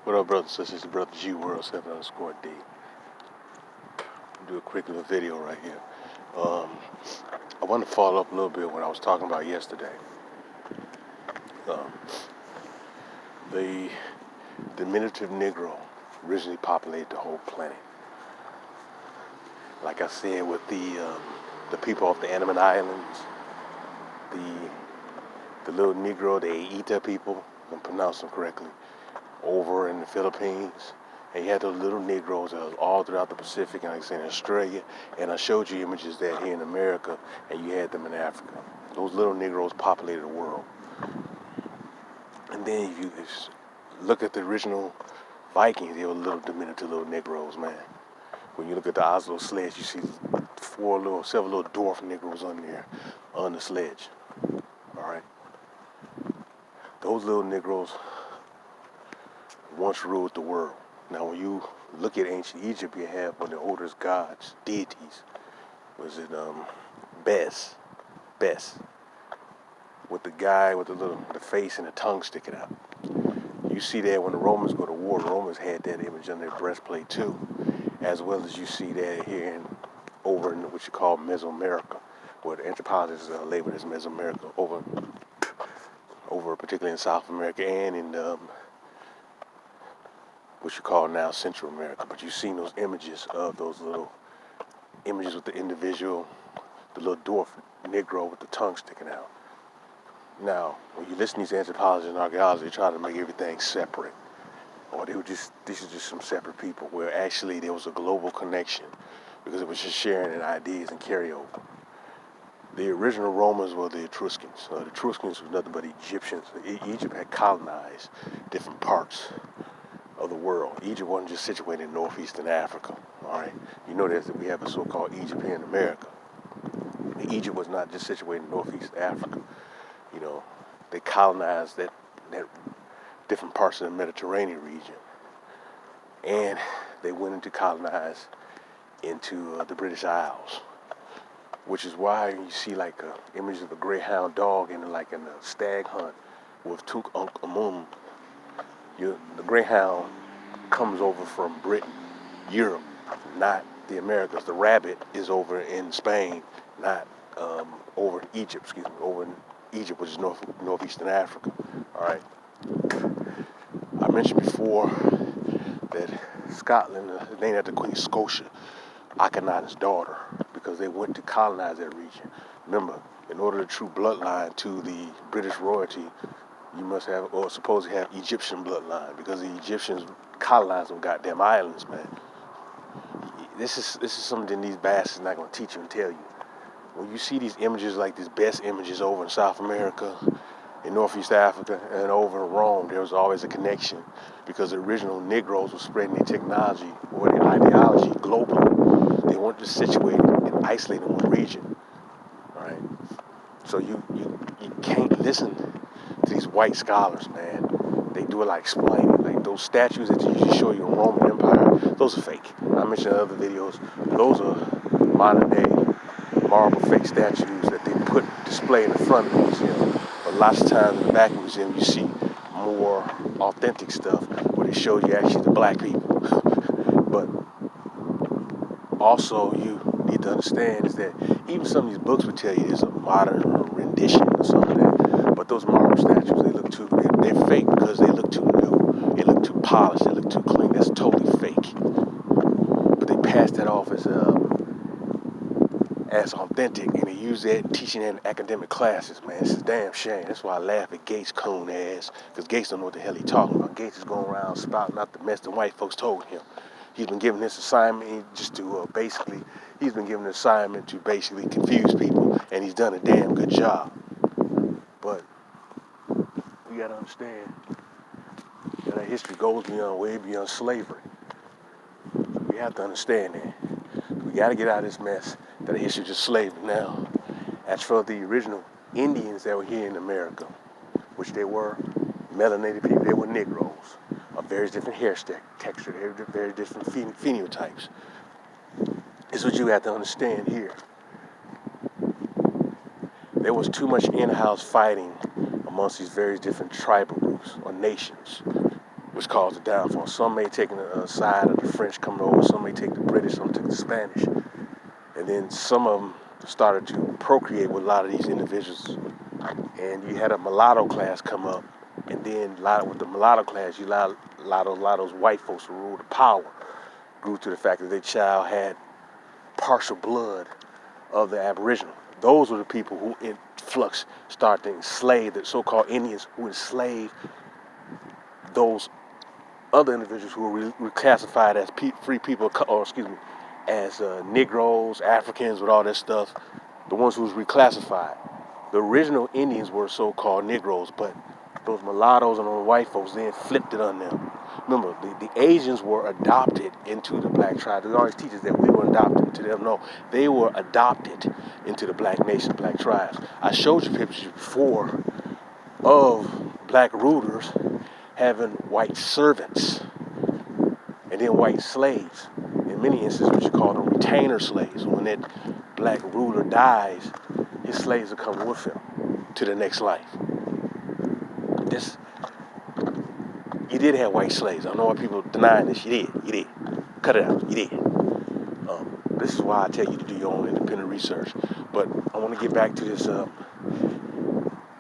What up, brothers and sisters? It's brother G World 7_D. Do a quick little video right here. I want to follow up a little bit what I was talking about yesterday. Um, the diminutive Negro originally populated the whole planet. Like I said, with the people off the Andaman Islands, the little Negro, the Aita people, if I'm pronouncing them correctly, over in the Philippines. And you had those little Negroes all throughout the Pacific, and like I said, in Australia. And I showed you images that here in America, and you had them in Africa. Those little Negroes populated the world. And then if you look at the original Vikings, they were little diminutive little Negroes, man. When you look at the Oslo sledge, you see several little dwarf Negroes on there, on the sledge. All right. Those little Negroes once ruled the world. Now, when you look at ancient Egypt, you have one of the oldest gods, deities. Was it Bes, with the guy with the face and the tongue sticking out. You see that when the Romans go to war, the Romans had that image on their breastplate too, as well as you see that here over in what you call Mesoamerica, where the anthropologists label it as Mesoamerica, over particularly in South America and in what you call now Central America. But you've seen those images of those little images with the individual, the little dwarf Negro with the tongue sticking out. Now, when you listen to these anthropologists and archaeologists, they try to make everything separate. Or these are just some separate people, where actually there was a global connection because it was just sharing in ideas and carryover. The original Romans were the Etruscans. The Etruscans was nothing but Egyptians. Egypt had colonized different parts of the world. Egypt wasn't just situated in northeastern Africa. All right, you know that we have a so-called Egypt here in America. Egypt was not just situated in northeast Africa. You know, they colonized that different parts of the Mediterranean region, and they went into colonize into the British Isles, which is why you see like images of a greyhound dog in a stag hunt with Tutankhamun. The greyhound comes over from Britain, Europe, not the Americas. The rabbit is over in Spain, not over in Egypt, over in Egypt, which is northeastern Africa. All right. I mentioned before that Scotland is named after Queen Scotia, Akhenaten's daughter, because they went to colonize that region. Remember, in order to true bloodline to the British royalty, you must have, or supposedly have, Egyptian bloodline, because the Egyptians colonized them goddamn islands, man. This is something these bastards not gonna teach you and tell you. When you see these images like these best images over in South America, in Northeast Africa, and over in Rome, there was always a connection, because the original Negroes were spreading their technology or their ideology globally. They weren't just situated and isolated in one region. All right. So you can't listen to these white scholars, man. They do it like explaining. Like those statues that they usually show you in Roman Empire, those are fake. I mentioned in other videos, those are modern day marble fake statues that they display in the front of the museum. But lots of times in the back of the museum, you see more authentic stuff where they show you actually the black people. But also, you need to understand is that even some of these books would tell you there's a modern rendition or something. But those marble statues, they're fake because they look too new. They look too polished. They look too clean. That's totally fake. But they pass that off as authentic, and they use that teaching in academic classes, man. It's a damn shame. That's why I laugh at Gates' coon ass, because Gates don't know what the hell he's talking about. Gates is going around spouting out the mess the white folks told him. He's been given this assignment he's been given an assignment to basically confuse people, and he's done a damn good job. But we gotta understand that our history goes way beyond slavery. We have to understand that. We gotta get out of this mess that our history is just slavery now. As for the original Indians that were here in America, which they were melanated people, they were Negroes of various different hair texture, very different phenotypes. This is what you have to understand here. There was too much in-house fighting amongst these various different tribal groups or nations. which caused the downfall. Some may take the side of the French coming over, some may take the British, some take the Spanish. And then some of them started to procreate with a lot of these individuals. And you had a mulatto class come up, and then with the mulatto class, you allowed a lot of those white folks to rule the power. Grew to the fact that their child had partial blood of the Aboriginal. Those were the people who in flux started to enslave the so-called Indians, who enslaved those other individuals who were reclassified as free people, or excuse me, as Negroes, Africans, with all that stuff. The ones who was reclassified. The original Indians were so-called Negroes, but those mulattoes and those white folks then flipped it on them. Remember, the Asians were adopted into the black tribe. They always teach us that we were adopted into them. No, they were adopted into the black nation, black tribes. I showed you pictures before of black rulers having white servants and then white slaves. In many instances, what you call them retainer slaves. When that black ruler dies, his slaves will come with him to the next life. You did have white slaves. I don't know why people denying this. You did. Cut it out. You did. This is why I tell you to do your own independent research. But I want to get back to this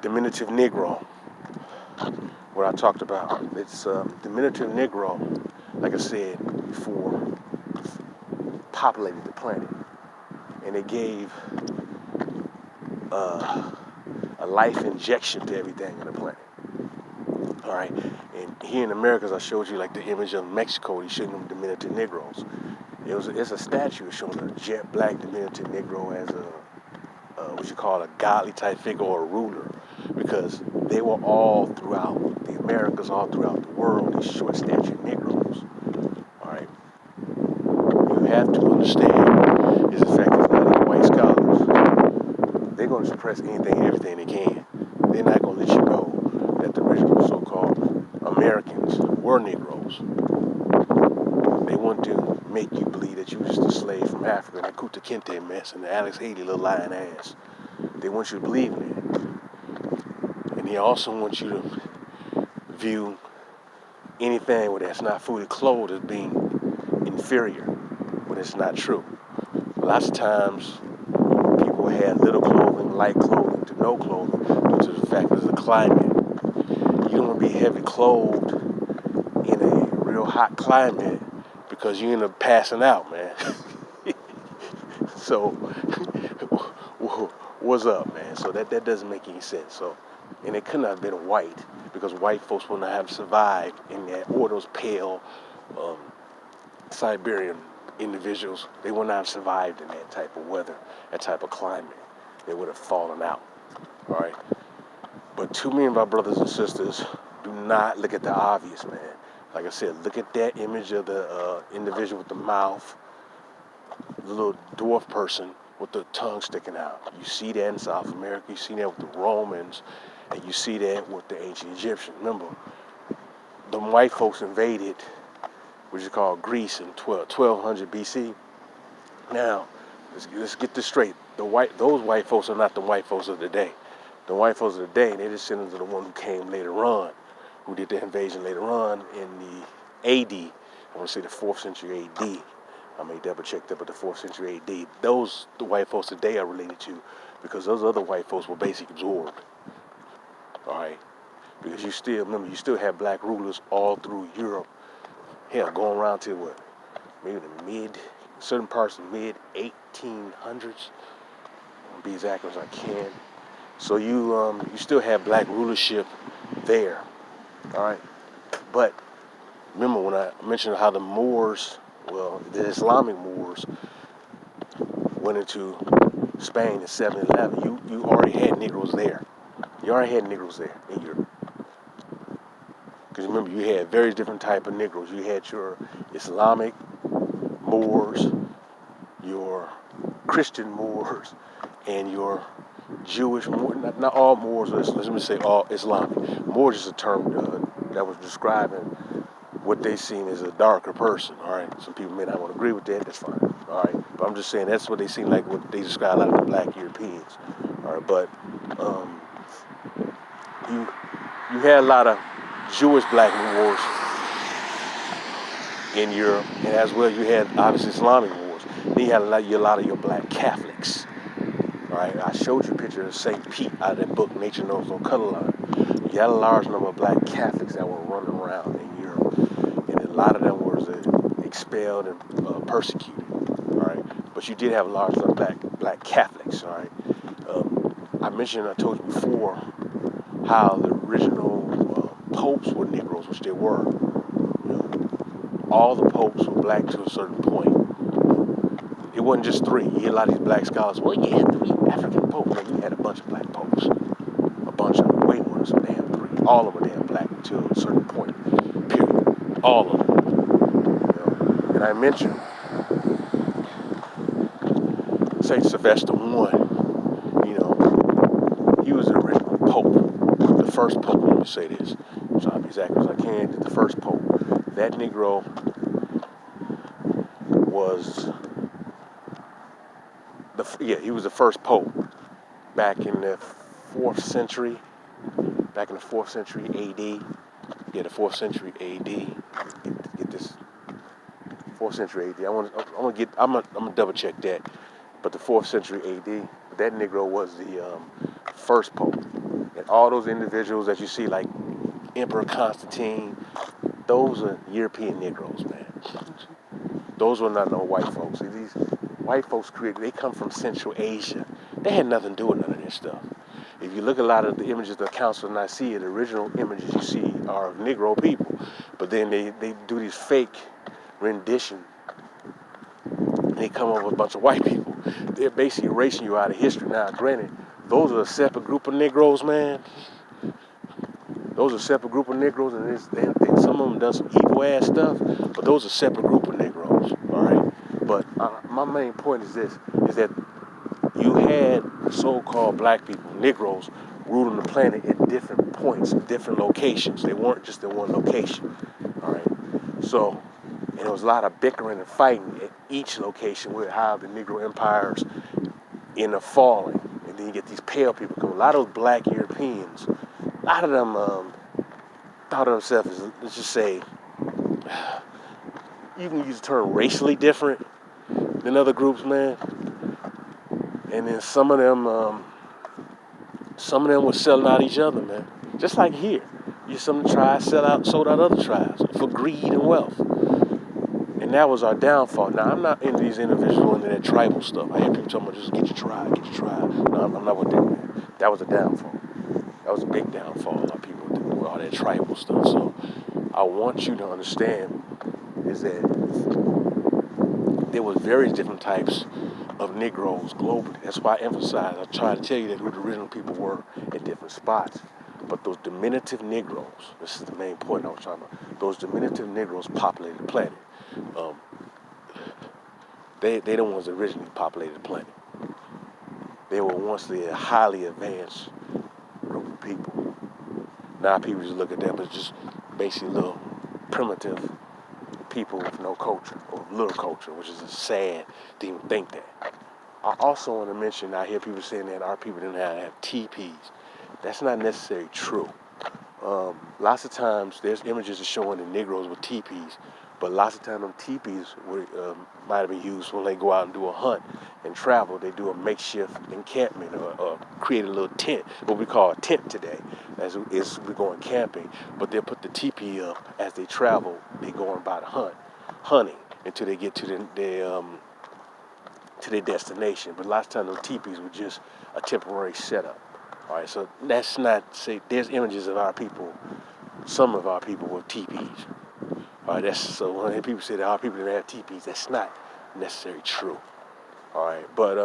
diminutive Negro, what I talked about. It's diminutive Negro, like I said before, populated the planet. And it gave a life injection to everything on the planet. All right, and here in America, as I showed you, like the image of Mexico, he's showing them diminutive Negroes. It's a statue showing a jet black diminutive Negro as what you call a godly type figure or a ruler, because they were all throughout the Americas, all throughout the world, these short statured Negroes. All right, you have to understand is the fact that not even white scholars, they're going to suppress anything and everything they can. They're not going to let you know that the original so-called Americans were Negroes. They want to make you believe that you were just a slave from Africa, and that Kunta Kinte mess, and the Alex Haley little lying ass. They want you to believe in it. And they also want you to view anything where that's not fully clothed as being inferior, when it's not true. Lots of times, people had little clothing, light clothing, to no clothing, due to the fact of the climate. You don't want to be heavy clothed in a real hot climate because you end up passing out, man. So, what's up, man? So that doesn't make any sense. So, and it could not have been white, because white folks would not have survived in that, or those pale Siberian individuals. They would not have survived in that type of weather, that type of climate. They would have fallen out. All right. But to me and my brothers and sisters, do not look at the obvious, man. Like I said, look at that image of the individual with the mouth, the little dwarf person with the tongue sticking out. You see that in South America, you see that with the Romans, and you see that with the ancient Egyptians. Remember, the white folks invaded, which is called Greece, in 1200 BC. Now, let's get this straight. Those white folks are not the white folks of the day. The white folks of the day, they're descendants of the one who came later on, who did the invasion later on in the AD. I want to say the 4th century AD. I may double check that, but the 4th century AD. Those, the white folks today are related to, because those other white folks were basically absorbed. All right? Because you still have black rulers all through Europe. Hell, going around to what? Maybe certain parts of the mid-1800s. I'll be as accurate as I can. So you still have black rulership there, all right? But remember when I mentioned how the Moors, the Islamic Moors, went into Spain in 711, you already had Negroes there. You already had Negroes there in Europe. Because remember, you had various different type of Negroes. You had your Islamic Moors, your Christian Moors, and your Jewish Moors. Not all Moors, let me say all Islamic. Moors is a term that was describing what they seen as a darker person, all right? Some people may not want to agree with that, that's fine, all right? But I'm just saying that's what they seem like, what they describe a lot of the black Europeans, all right? But you had a lot of Jewish black Moors in Europe, and as well you had obviously Islamic wars. Then you had a lot of your black Catholics. All right, I showed you a picture of St. Pete out of that book, Nature Knows No Color Line. You had a large number of black Catholics that were running around in Europe, and a lot of them were expelled and persecuted. All right, but you did have a large number of black Catholics. All right, I told you before, how the original popes were Negroes, which they were. All the popes were black to a certain point. It wasn't just three. You hear a lot of these black scholars, well, you had 3 African popes. No, you had a bunch of black popes. A bunch of them, way more than some damn 3. All of them were damn black to a certain point, period. All of them. And I mentioned St. Sylvester I, he was the original pope, the first pope, let me say this, so I'll be exact as I can, the first pope. That Negro was he was the first pope back in the 4th century AD. Yeah, the 4th century AD. Get this, 4th century AD. I'm gonna double check that, but the 4th century AD. That Negro was the first pope, and all those individuals that you see, like Emperor Constantine, those are European Negroes, man. Those were not no white folks. See, these white folks they come from Central Asia. They had nothing to do with none of this stuff. If you look at a lot of the images of the Council of Nicaea, the original images you see are of Negro people, but then they do these fake rendition. They come up with a bunch of white people. They're basically erasing you out of history. Now, granted, those are a separate group of Negroes, man. Those are a separate group of Negroes, and some of them done some evil ass stuff, but those are a separate group of Negroes, all right? But my main point is this, is that you had so-called black people, Negroes, ruling the planet at different points, different locations. They weren't just in one location, all right? So, and there was a lot of bickering and fighting at each location with how the Negro empires end up falling. And then you get these pale people come. A lot of those black Europeans, a lot of them thought of themselves as, let's just say, you can use the term racially different than other groups, man. And then some of them were selling out each other, man. Just like here. Some tribes sold out other tribes for greed and wealth. And that was our downfall. Now, I'm not into these individuals into that tribal stuff. I hear people talking about just get your tribe. No, I'm not with that, man. That was a downfall. That was a big downfall. A lot of people do with all that tribal stuff. So I want you to understand is that there was various different types of Negroes globally. That's why I try to tell you that who the original people were at different spots. But those diminutive Negroes, this is the main point I was talking about, those diminutive Negroes populated the planet. They the ones that originally populated the planet. They were once the highly advanced group of people. Now people just look at them as just basically little primitive people with no culture, or little culture, which is sad to even think that. I also want to mention, I hear people saying that our people didn't have teepees. That's not necessarily true. Lots of times there's images of showing the Negroes with teepees, but lots of times them teepees might have been used when they go out and do a hunt and travel. They do a makeshift encampment or create a little tent, what we call a tent today, as we're going camping. But they'll put the teepee up as they travel. They go on about hunting until they get to their destination. But lots of times those teepees were just a temporary setup. All right, so that's not say there's images of our people, some of our people with teepees. All right, so when people say that our people didn't have teepees, that's not necessarily true. All right, but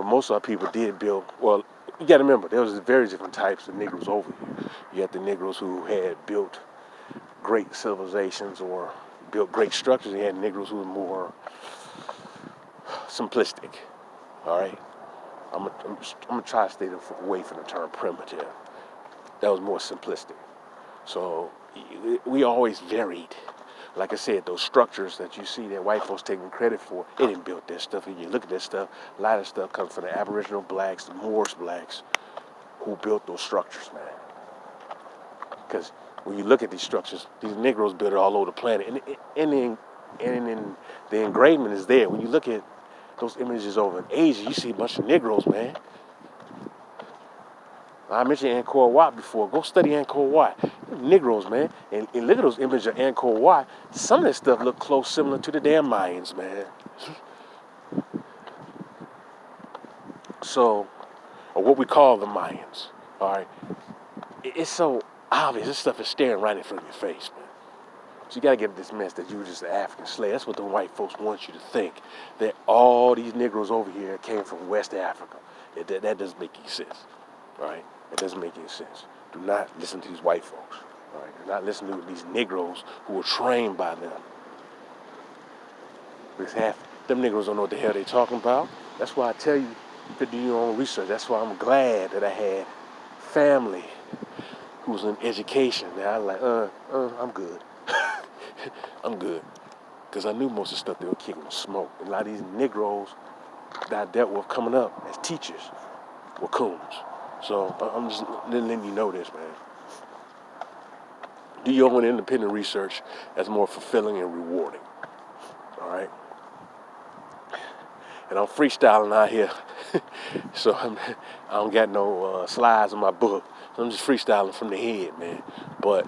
most of our people did build. Well, you got to remember there was various different types of Negroes over here. You had the Negroes who had built great civilizations or built great structures. And you had Negroes who were more simplistic. All right. I'm gonna try to stay away from the term primitive. That was more simplistic. So we always varied. Like I said, those structures that you see that white folks taking credit for, they didn't build that stuff. And you look at that stuff, a lot of stuff comes from the Aboriginal blacks, the Moorish blacks, who built those structures, man. Because when you look at these structures, these Negroes built it all over the planet, and the engraving is there. When you look at those images over in Asia, you see a bunch of Negroes, man. I mentioned Angkor Wat before. Go study Angkor Wat. Negroes, man. And look at those images of Angkor Wat. Some of that stuff look close, similar to the damn Mayans, man. So, or what we call the Mayans, all right? It's so obvious. This stuff is staring right in front of your face, man. So you gotta get this mess that you were just an African slave. That's what the white folks want you to think. That all these Negroes over here came from West Africa. That doesn't make any sense, right? It doesn't make any sense. Do not listen to these white folks, all right? Do not listen to these Negroes who were trained by them. Because half them Negroes don't know what the hell they talking about. That's why I tell you to do your own research. That's why I'm glad that I had family who was in education. Now I'm like, I'm good. I'm good. Because I knew most of the stuff they were kicking was smoke. And a lot of these Negroes that I dealt with coming up as teachers were coons. So I'm just letting you know this, man. Do your own independent research. That's more fulfilling and rewarding. All right? And I'm freestyling out here. So I don't got no slides in my book. So I'm just freestyling from the head, man. But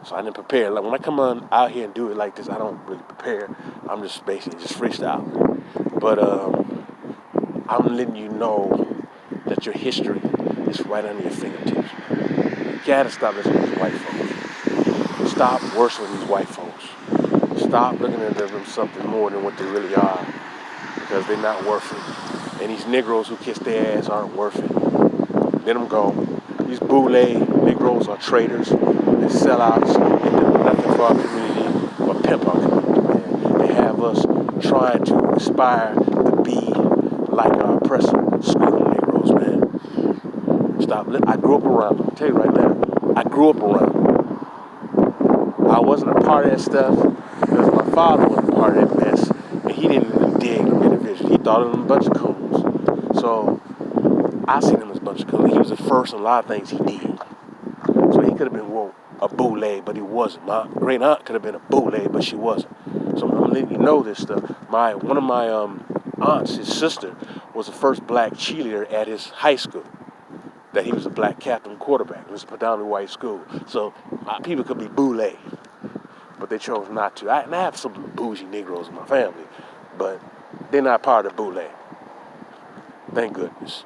so I didn't prepare. Like when I come on out here and do it like this, I don't really prepare. I'm just basically just freestyling. But I'm letting you know that your history is right under your fingertips. You gotta stop listening to these white folks. Stop worshiping these white folks. Stop looking at them something more than what they really are, because they're not worth it. And these Negroes who kiss their ass aren't worth it. Let them go. These boule Negroes are traitors. They're sellouts. They do nothing for our community but pimp our community, man. They have us trying to aspire to be like our oppressor. Screw them Negroes, man. Stop. I grew up around them. I'll tell you right now. I grew up around them. I wasn't a part of that stuff because my father wasn't a part of that mess, and he didn't even dig them individuals. He thought of them a bunch of coons. So I seen him as a bunch of coons. He was the first in a lot of things he did. So he could have been a boule, but he wasn't. My great aunt could have been a boule, but she wasn't. So I'm letting you know this stuff. One of my aunts, his sister, was the first black cheerleader at his high school. That he was a black captain quarterback. It was a predominantly white school. So people could be boule, but they chose not to. I have some bougie Negroes in my family, but they're not part of boule. Thank goodness.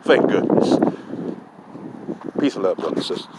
Thank goodness. Peace and love, brothers and sisters.